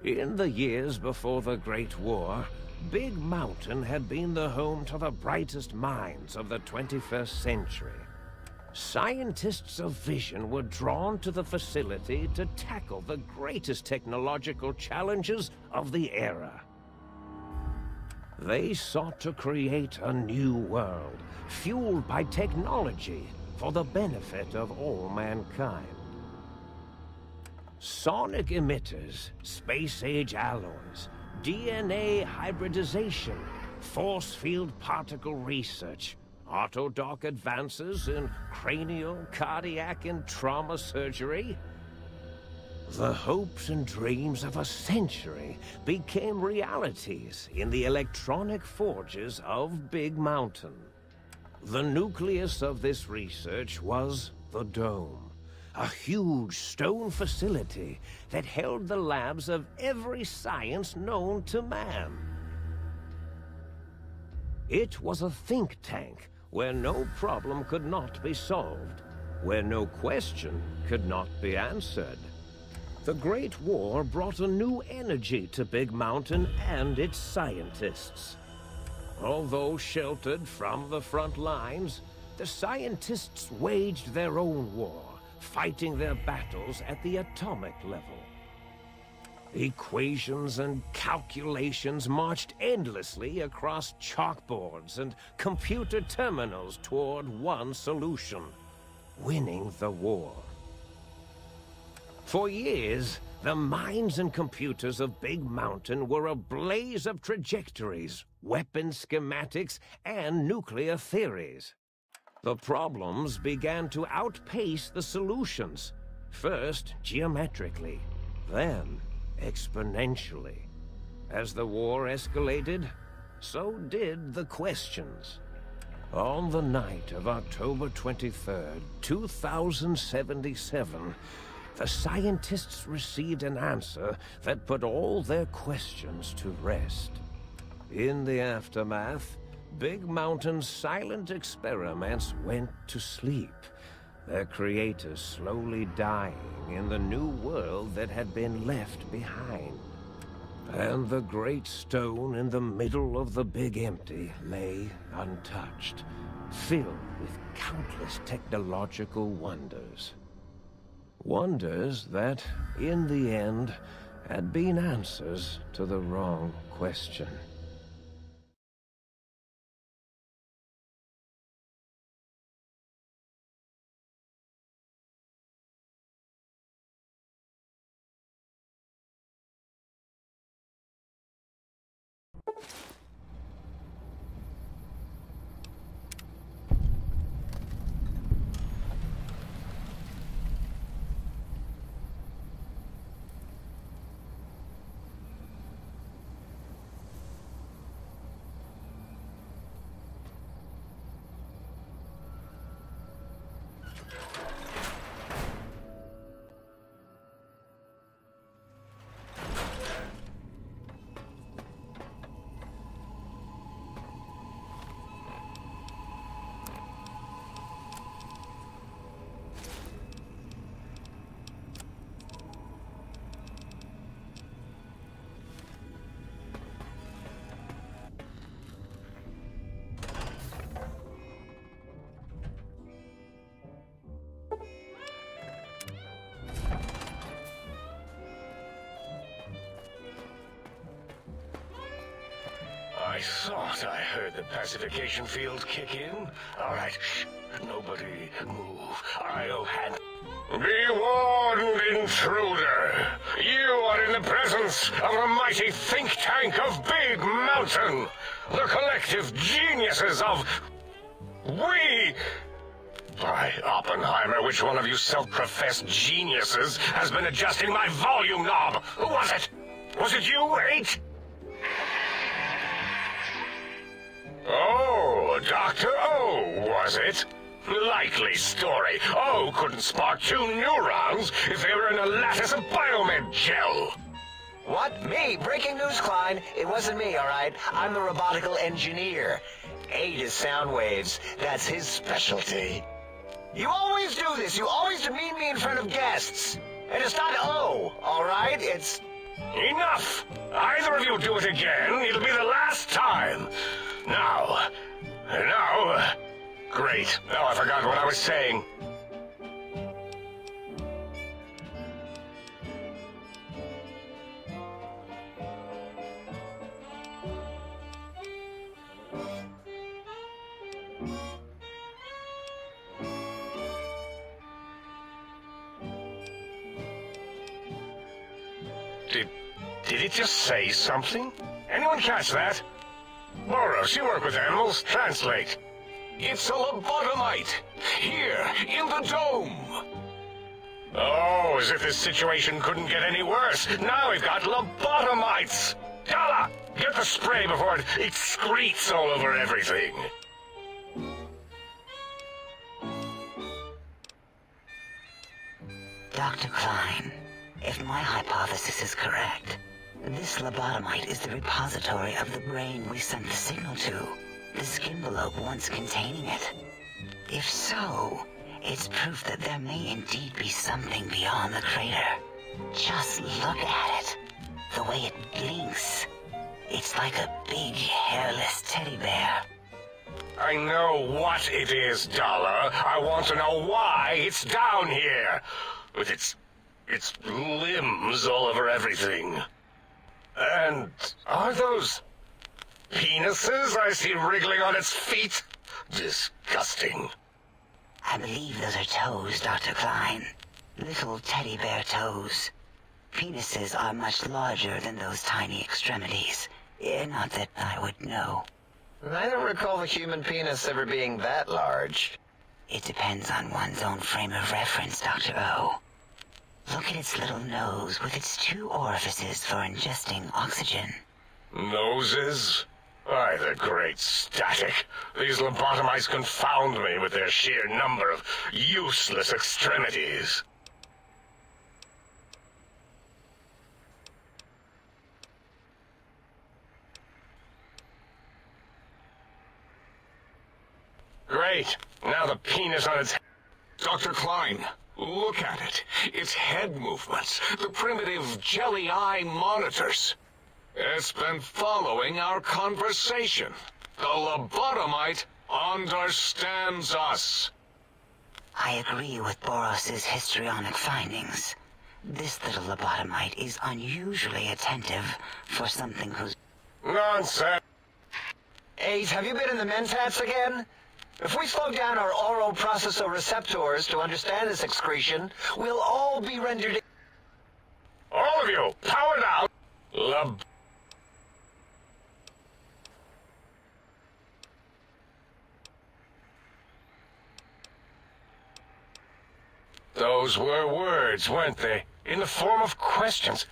In the years before the Great War, Big Mountain had been the home to the brightest minds of the 21st century. Scientists of vision were drawn to the facility to tackle the greatest technological challenges of the era. They sought to create a new world, fueled by technology for the benefit of all mankind. Sonic emitters, space-age alloys, DNA hybridization, force field particle research, autodoc advances in cranial, cardiac, and trauma surgery. The hopes and dreams of a century became realities in the electronic forges of Big Mountain. The nucleus of this research was the Dome, a huge stone facility that held the labs of every science known to man. It was a think tank where no problem could not be solved, where no question could not be answered. The Great War brought a new energy to Big Mountain and its scientists. Although sheltered from the front lines, the scientists waged their own war, fighting their battles at the atomic level. Equations and calculations marched endlessly across chalkboards and computer terminals toward one solution: winning the war. For years, the minds and computers of Big Mountain were a blaze of trajectories, weapon schematics, and nuclear theories. The problems began to outpace the solutions, first geometrically, then exponentially. As the war escalated, so did the questions. On the night of October 23rd, 2077, the scientists received an answer that put all their questions to rest. In the aftermath, Big Mountain's silent experiments went to sleep, their creators slowly dying in the new world that had been left behind. And the great stone in the middle of the Big Empty lay untouched, filled with countless technological wonders. Wonders that, in the end, had been answers to the wrong question. I thought I heard the pacification field kick in. All right, shh. Nobody move. I'll hand... Be warned, intruder! You are in the presence of the mighty think tank of Big Mountain! The collective geniuses of... We... By Oppenheimer, which one of you self-professed geniuses has been adjusting my volume knob? Who was it? Was it you, 8? Oh, Dr. O, was it? Likely story. O couldn't spark 2 neurons if they were in a lattice of biomed gel. What? Me? Breaking news, Klein. It wasn't me, all right? I'm the robotical engineer. 8 is sound waves. That's his specialty. You always do this. You always demean me in front of guests. And it's not O, all right? It's Enough! Either of you do it again, it'll be the last time. Now... Great. Now I forgot what I was saying. Did it just say something? Anyone catch that? Boros, you work with animals. Translate. It's a lobotomite. Here, in the dome. Oh, as if this situation couldn't get any worse. Now we've got lobotomites. Dala, get the spray before it excretes all over everything. Dr. Klein, if my hypothesis is correct, this lobotomite is the repository of the brain we sent the signal to, the skinvelope once containing it. If so, it's proof that there may indeed be something beyond the crater. Just look at it. The way it blinks. It's like a big, hairless teddy bear. I know what it is, Dala. I want to know why it's down here. With its limbs all over everything. And are those penises I see wriggling on its feet? Disgusting. I believe those are toes, Dr. Klein. Little teddy bear toes. Penises are much larger than those tiny extremities. Not that I would know. I don't recall the human penis ever being that large. It depends on one's own frame of reference, Dr. O. Look at its little nose with its 2 orifices for ingesting oxygen. Noses? Why, the great static. These lobotomites confound me with their sheer number of useless extremities. Great. Now the penis on its head. Dr. Klein, look at it. Its head movements, the primitive jelly eye monitors. It's been following our conversation. The lobotomite understands us. I agree with Boros's histrionic findings. This little lobotomite is unusually attentive for something who's... Nonsense. Ace, have you been in the mentats again? If we slow down our oral processoreceptors to understand this excretion, we'll all be rendered... All of you, power down. Those were words, weren't they? In the form of questions.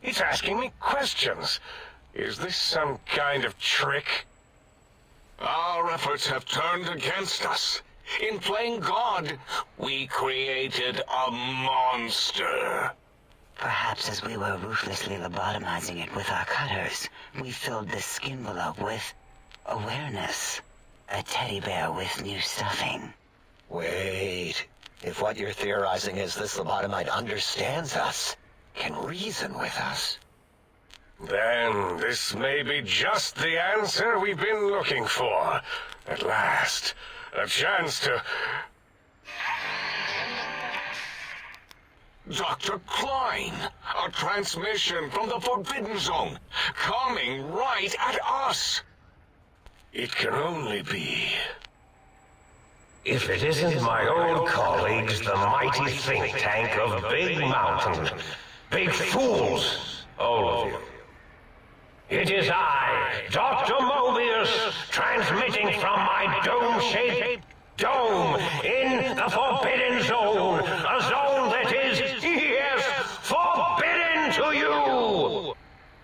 It's asking me questions. Is this some kind of trick? Our efforts have turned against us. In playing God, we created a monster. Perhaps as we were ruthlessly lobotomizing it with our cutters, we filled the skinvelope with awareness. A teddy bear with new stuffing. Wait. If what you're theorizing is this lobotomite understands us, can reason with us... Then this may be just the answer we've been looking for. At last, a chance to... Dr. Klein, a transmission from the Forbidden Zone, coming right at us. It can only be... If it isn't my old colleagues, the mighty think tank of Big Mountain. Big fools, all of you. It is I, Dr. Mobius, transmitting from my dome-shaped dome in the Forbidden Zone. A zone that is, yes, forbidden to you.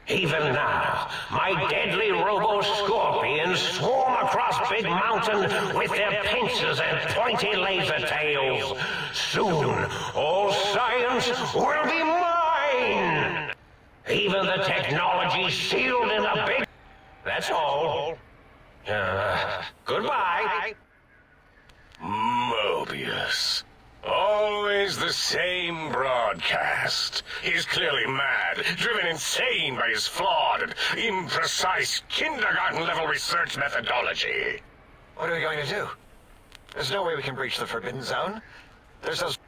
Even now, my deadly robo-scorpions swarm across Big Mountain with their pincers and pointy laser tails. Soon, all science will be mine. Even the technology sealed in a big... That's all. Goodbye. Mobius. Always the same broadcast. He's clearly mad, driven insane by his flawed and imprecise kindergarten-level research methodology. What are we going to do? There's no way we can breach the Forbidden Zone. There's those...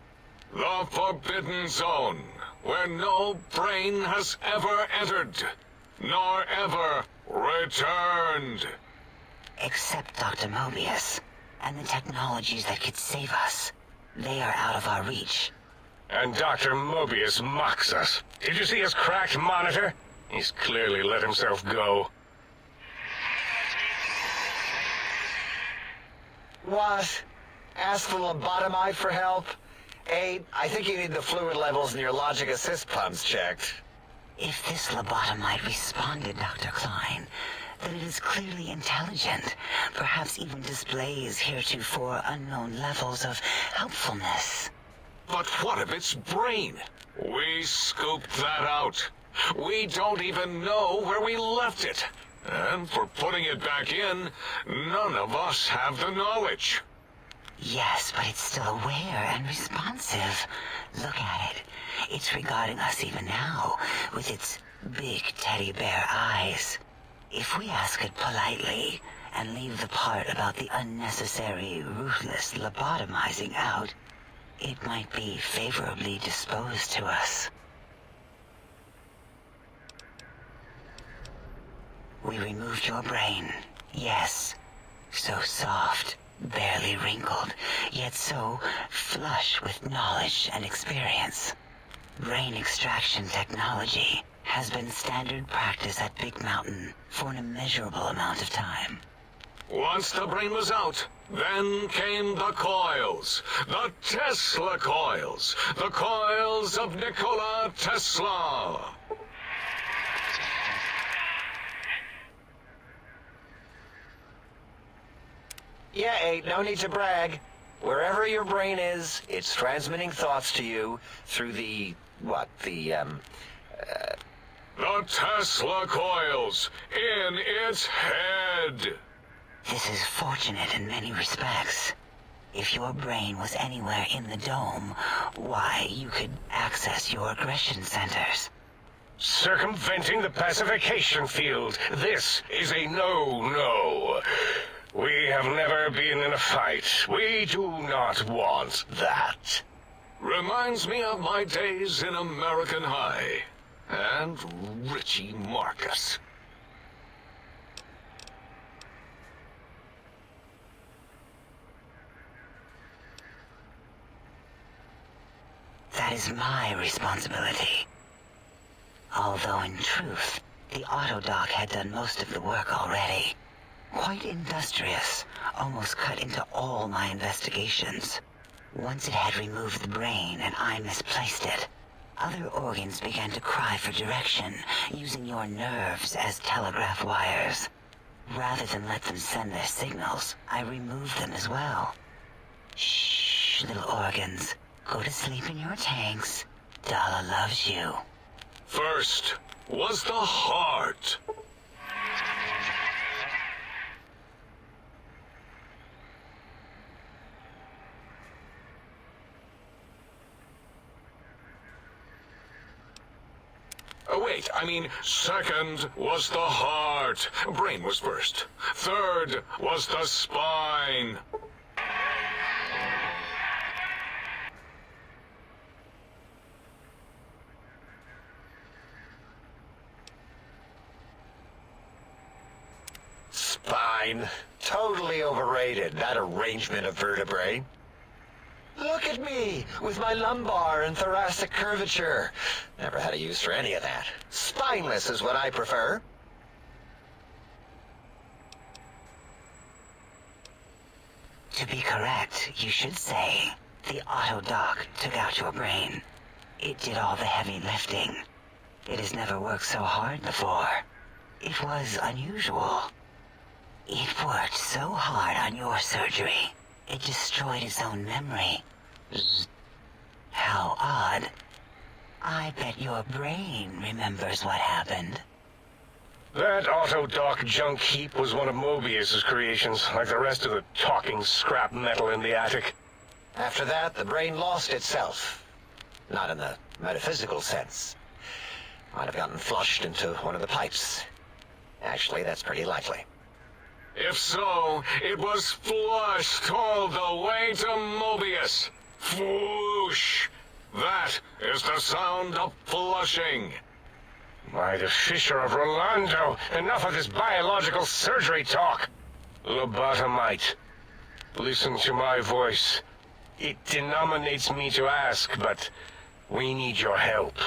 The Forbidden Zone, where no brain has ever entered, nor ever returned. Except Dr. Mobius, and the technologies that could save us. They are out of our reach. And Dr. Mobius mocks us. Did you see his cracked monitor? He's clearly let himself go. What? Ask the lobotomite for help? 8, I think you need the fluid levels in your logic assist pumps checked. If this lobotomite responded, Dr. Klein, then it is clearly intelligent, perhaps even displays heretofore unknown levels of helpfulness. But what of its brain? We scooped that out. We don't even know where we left it. And for putting it back in, none of us have the knowledge. Yes, but it's still aware and responsive. Look at it. It's regarding us even now, with its big teddy bear eyes. If we ask it politely, and leave the part about the unnecessary, ruthless lobotomizing out, it might be favorably disposed to us. We removed your brain, yes. So soft, barely wrinkled, yet so flush with knowledge and experience. Brain extraction technology has been standard practice at Big Mountain for an immeasurable amount of time. Once the brain was out, then came the coils. The Tesla coils. The coils of Nikola Tesla. Yeah, 8, no need to brag. Wherever your brain is, it's transmitting thoughts to you through the... The Tesla coils in its head. This is fortunate in many respects. If your brain was anywhere in the dome, why, you could access your aggression centers. Circumventing the pacification field. This is a no-no. We have never been in a fight. We do not want that. Reminds me of my days in American High. And Richie Marcus. That is my responsibility. Although in truth, the autodoc had done most of the work already. Quite industrious, almost cut into all my investigations. Once it had removed the brain and I misplaced it, other organs began to cry for direction, using your nerves as telegraph wires. Rather than let them send their signals, I removed them as well. Shh, little organs. Go to sleep in your tanks. Dala loves you. First was the heart. Wait, I mean, second was the heart. Brain was first. Third was the spine. Spine. Totally overrated, that arrangement of vertebrae. Look at me, with my lumbar and thoracic curvature. Never had a use for any of that. Spineless is what I prefer. To be correct, you should say, the autodoc took out your brain. It did all the heavy lifting. It has never worked so hard before. It was unusual. It worked so hard on your surgery, it destroyed its own memory. How odd. I bet your brain remembers what happened. That autodoc junk heap was one of Mobius's creations, like the rest of the talking scrap metal in the attic. After that, the brain lost itself. Not in the metaphysical sense. Might have gotten flushed into one of the pipes. Actually, that's pretty likely. If so, it was flushed all the way to Mobius. Floosh! That is the sound of flushing. By the Fisher of Rolando, enough of this biological surgery talk. Lobotomite, listen to my voice. It denominates me to ask, but we need your help.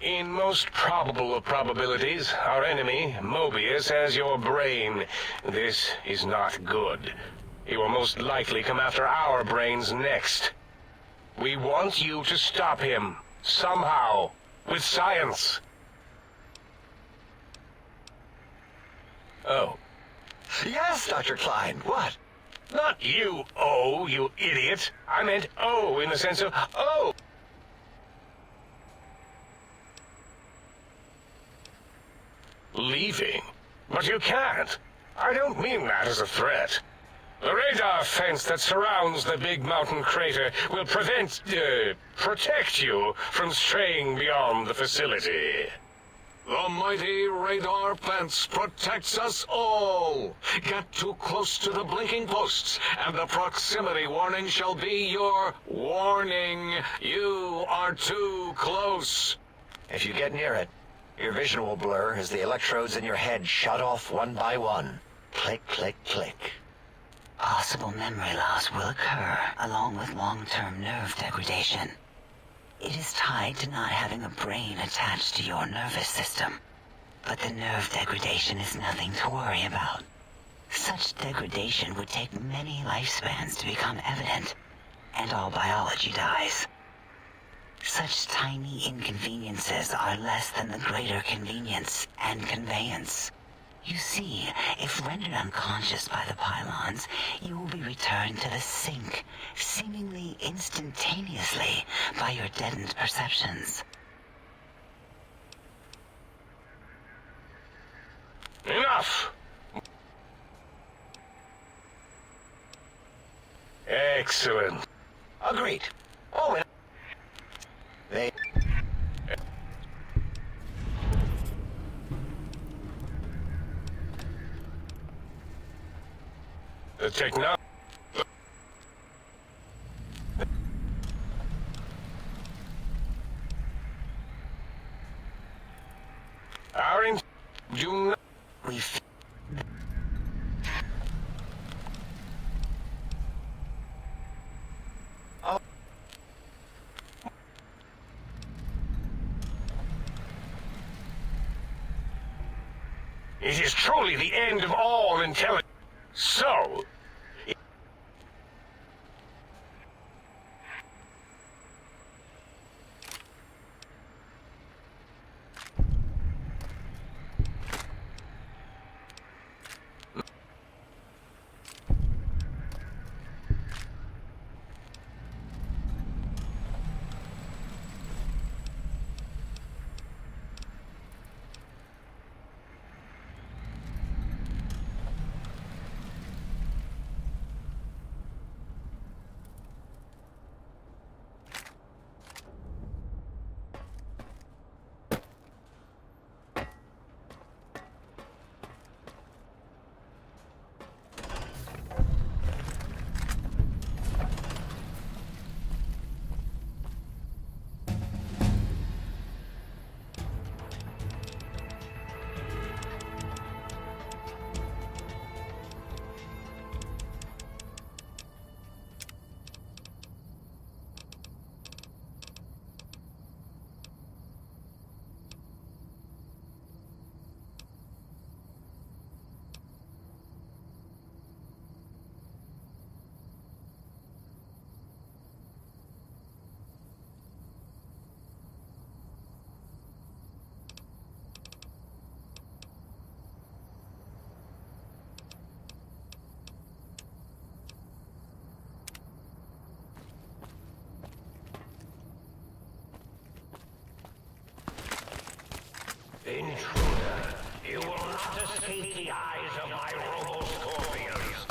In most probable of probabilities, our enemy, Mobius, has your brain. This is not good. He will most likely come after our brains next. We want you to stop him, somehow, with science. Oh. Yes, Dr. Klein, what? Not you, oh, you idiot. I meant oh in the sense of oh. Leaving? But you can't. I don't mean that as a threat. The radar fence that surrounds the big mountain crater will protect you from straying beyond the facility. The mighty radar fence protects us all. Get too close to the blinking posts, and the proximity warning shall be your warning. You are too close. If you get near it, your vision will blur as the electrodes in your head shut off one by one. Click, click, click. Possible memory loss will occur, along with long-term nerve degradation. It is tied to not having a brain attached to your nervous system. But the nerve degradation is nothing to worry about. Such degradation would take many lifespans to become evident, and all biology dies. Such tiny inconveniences are less than the greater convenience and conveyance. You see, if rendered unconscious by the pylons, you will be returned to the sink, seemingly instantaneously, by your deadened perceptions. Enough! Excellent. Agreed. Oh, and they... The technology... Our do not... It is truly the end of all intelligence. So... Intruder, you will not escape the eyes of my robo-scorpions.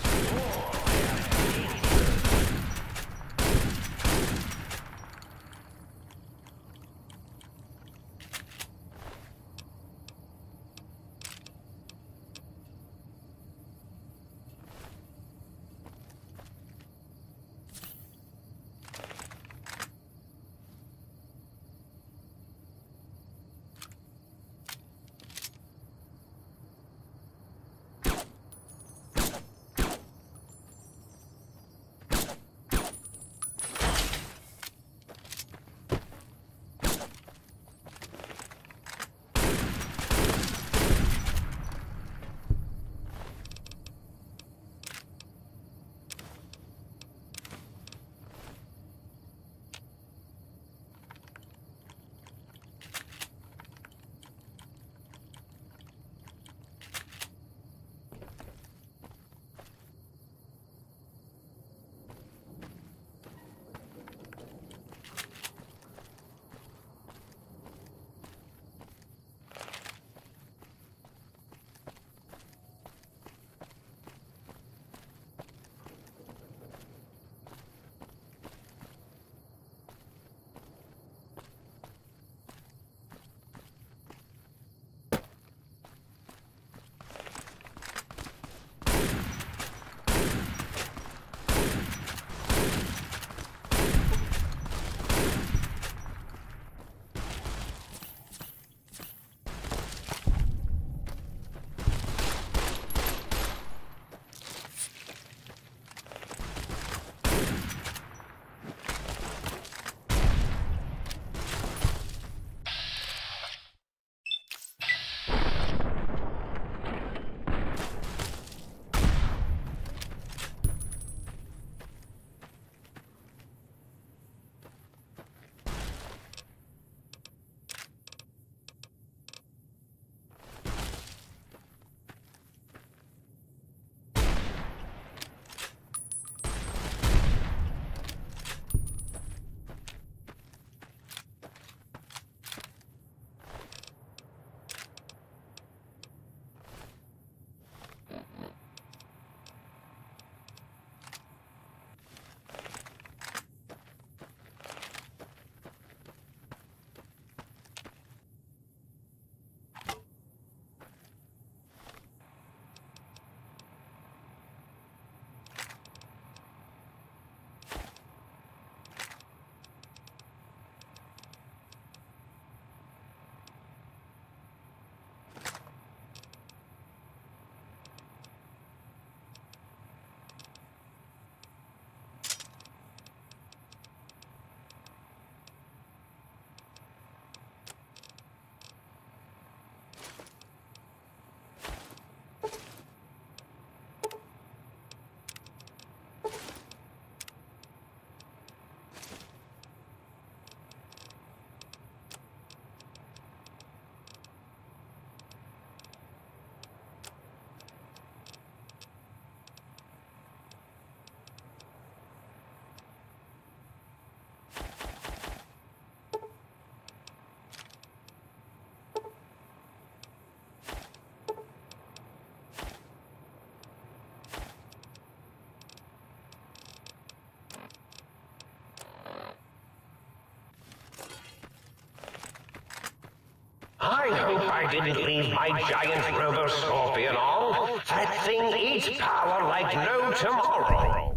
didn't leave my giant robo-scorpion on, that thing eats power like no tomorrow.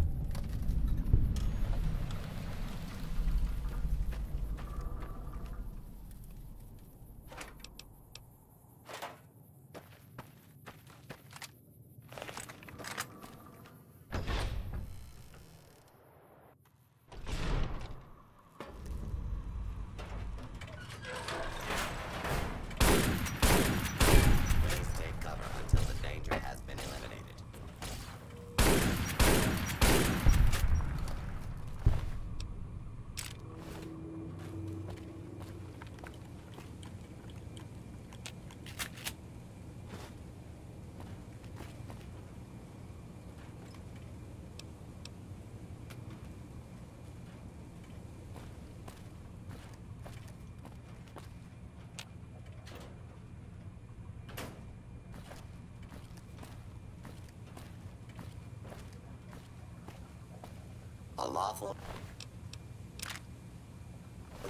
A lawful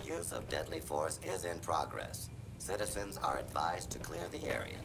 use of deadly force is in progress. Citizens are advised to clear the area.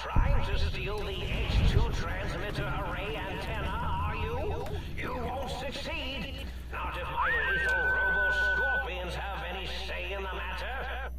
Trying to steal the H2 transmitter array antenna, are you? You won't succeed. Not if my lethal robo-scorpions have any say in the matter.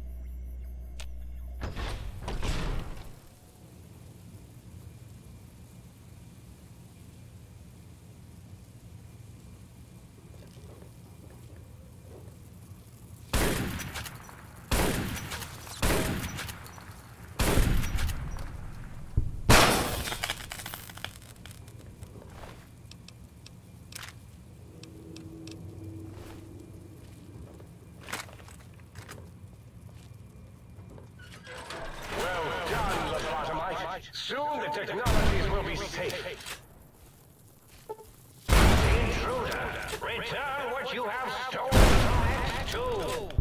Soon the technologies will be safe. Intruder, return what you have stolen from X2.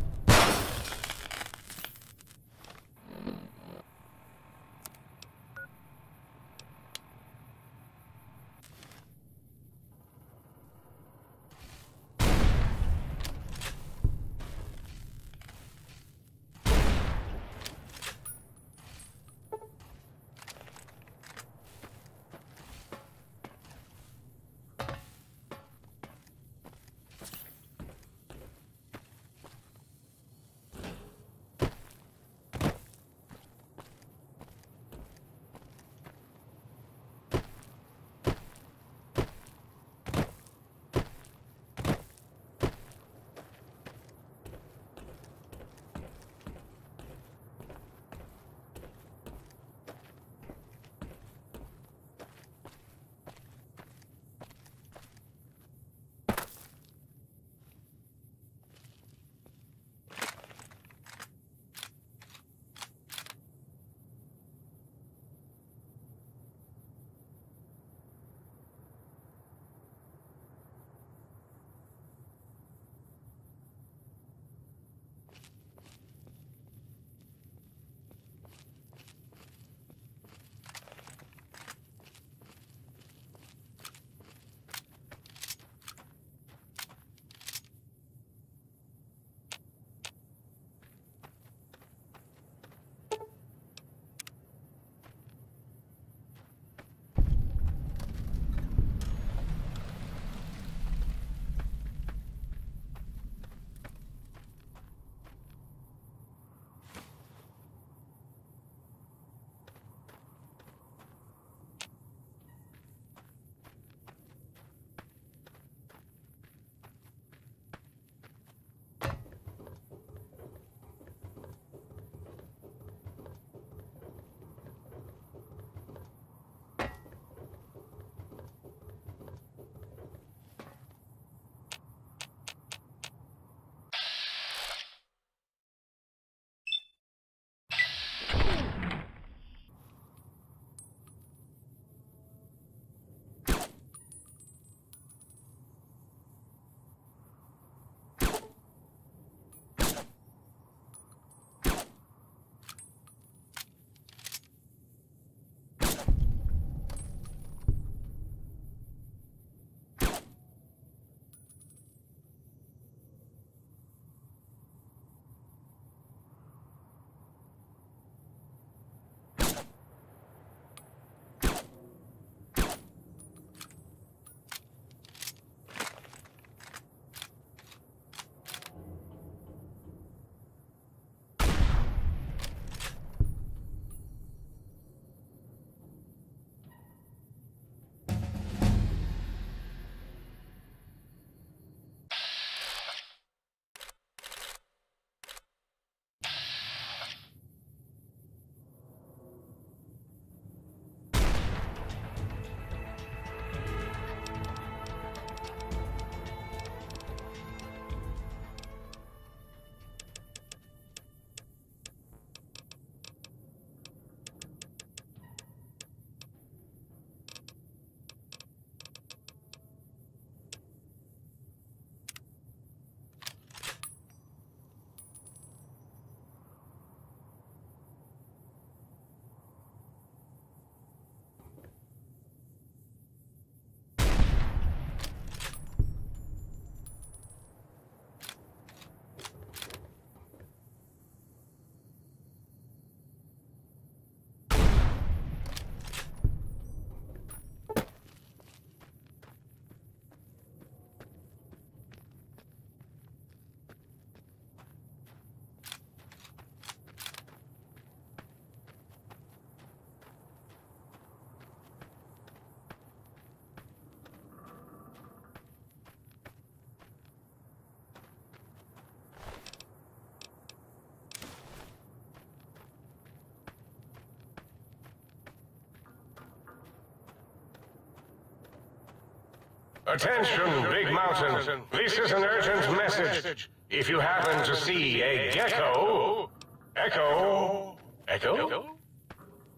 Attention, Big Mountain. This is an urgent message. If you happen to see a gecko... Echo... Echo? Echo...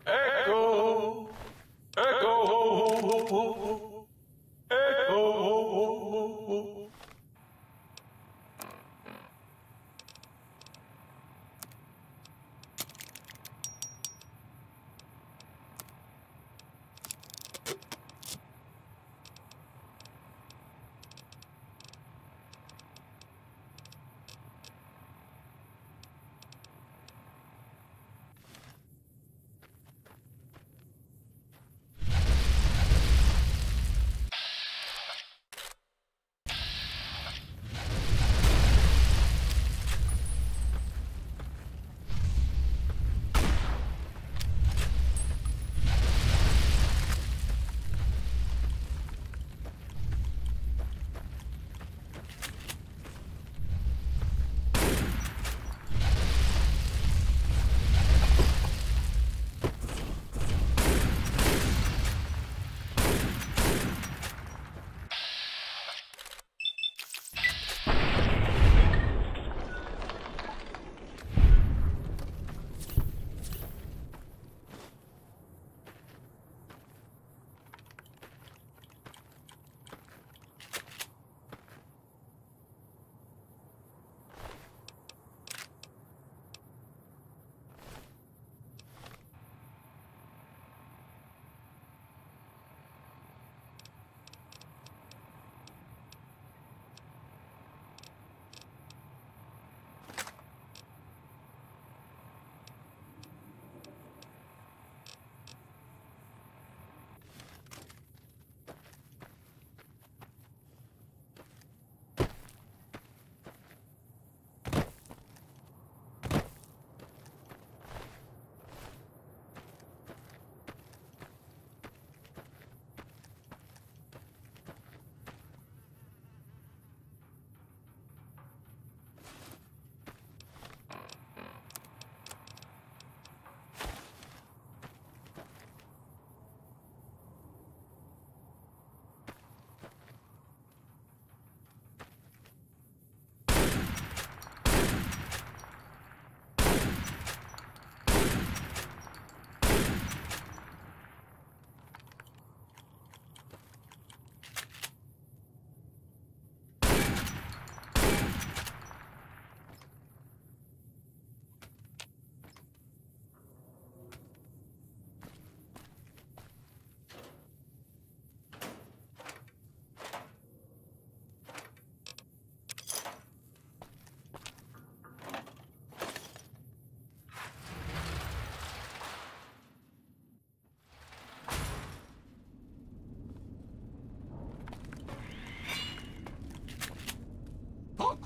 Echo... Echo...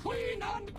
Queen and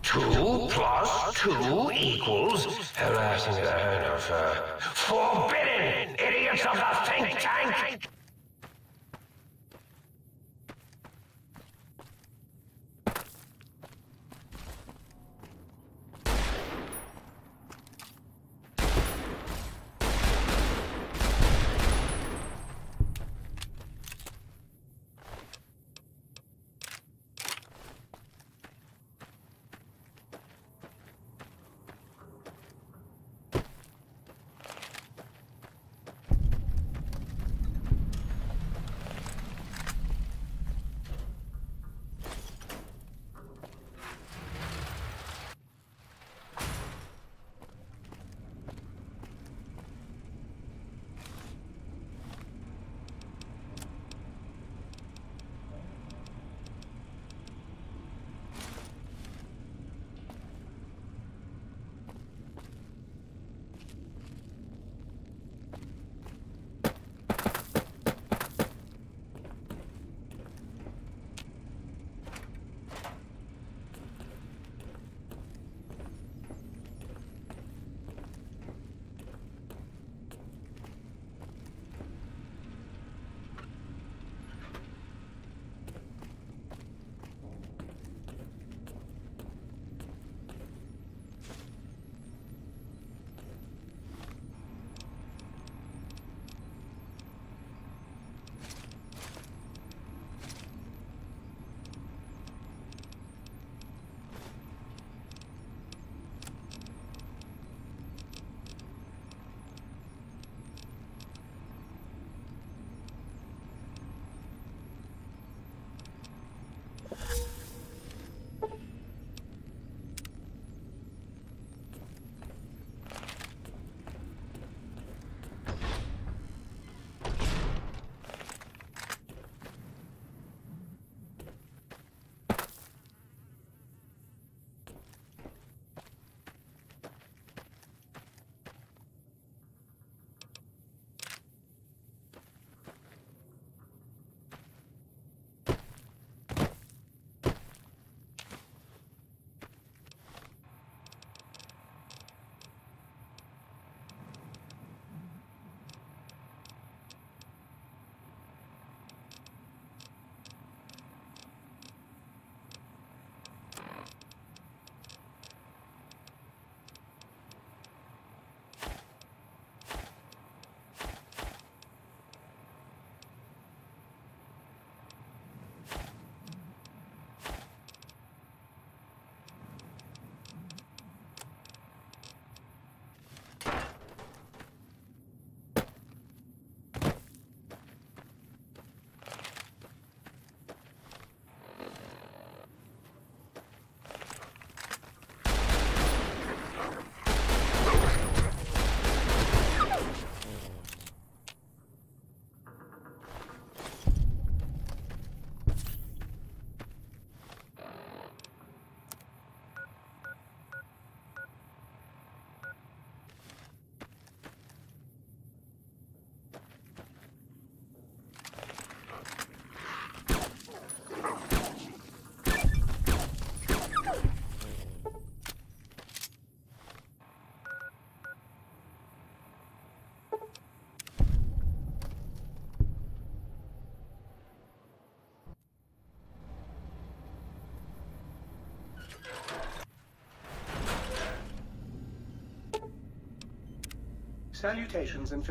2 plus 2 equals harassing the head of forbidden idiots of the think tank. Salutations and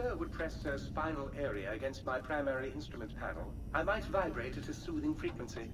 stir would press her spinal area against my primary instrument panel, I might vibrate at a soothing frequency.